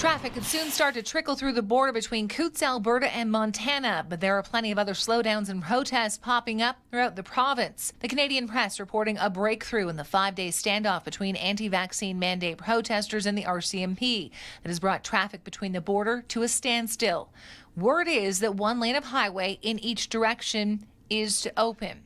Traffic could soon start to trickle through the border between Coutts, Alberta and Montana, but there are plenty of other slowdowns and protests popping up throughout the province. The Canadian Press reporting a breakthrough in the 5-day standoff between anti-vaccine mandate protesters and the RCMP that has brought traffic between the border to a standstill. Word is that one lane of highway in each direction is to open.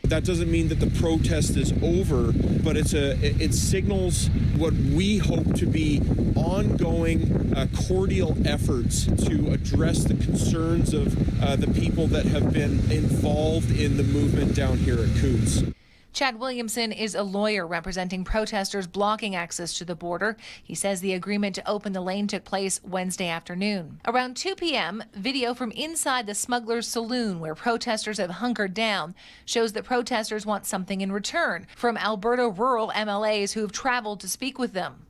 That doesn't mean that the protest is over, but it signals what we hope to be ongoing cordial efforts to address the concerns of the people that have been involved in the movement down here at Coutts. Chad Williamson is a lawyer representing protesters blocking access to the border. He says the agreement to open the lane took place Wednesday afternoon. Around 2 p.m., video from inside the Smuggler's Saloon, where protesters have hunkered down, shows that protesters want something in return from Alberta rural MLAs who have traveled to speak with them.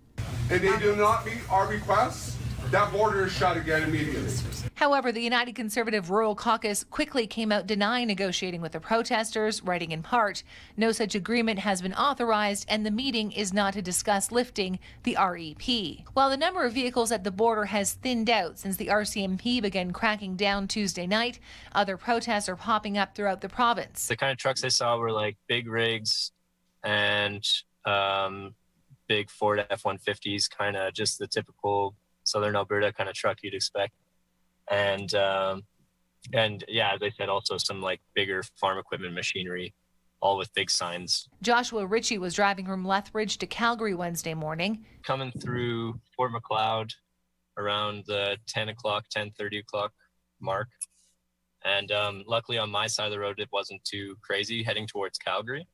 If they do not meet our requests, that border is shut again immediately. However, the United Conservative Rural Caucus quickly came out denying negotiating with the protesters, writing in part, no such agreement has been authorized and the meeting is not to discuss lifting the REP. While the number of vehicles at the border has thinned out since the RCMP began cracking down Tuesday night, other protests are popping up throughout the province. The kind of trucks I saw were like big rigs and big Ford F-150s, kind of just the typical Southern Alberta kind of truck you'd expect. And yeah, as I said, also some like bigger farm equipment machinery, all with big signs. Joshua Ritchie was driving from Lethbridge to Calgary Wednesday morning. Coming through Fort Macleod around the 10:30 o'clock mark. And luckily on my side of the road, it wasn't too crazy heading towards Calgary.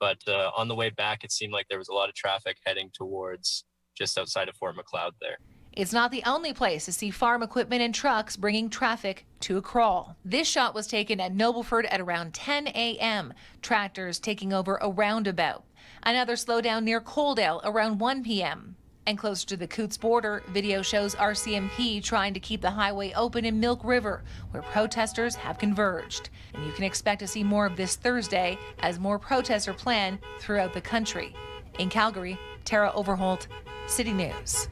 But on the way back, it seemed like there was a lot of traffic heading towards just outside of Fort Macleod there. It's not the only place to see farm equipment and trucks bringing traffic to a crawl. This shot was taken at Nobleford at around 10 a.m., tractors taking over a roundabout. Another slowdown near Coaldale around 1 p.m. And closer to the Coutts border, video shows RCMP trying to keep the highway open in Milk River, where protesters have converged. And you can expect to see more of this Thursday as more protests are planned throughout the country. In Calgary, Tara Overholt, City News.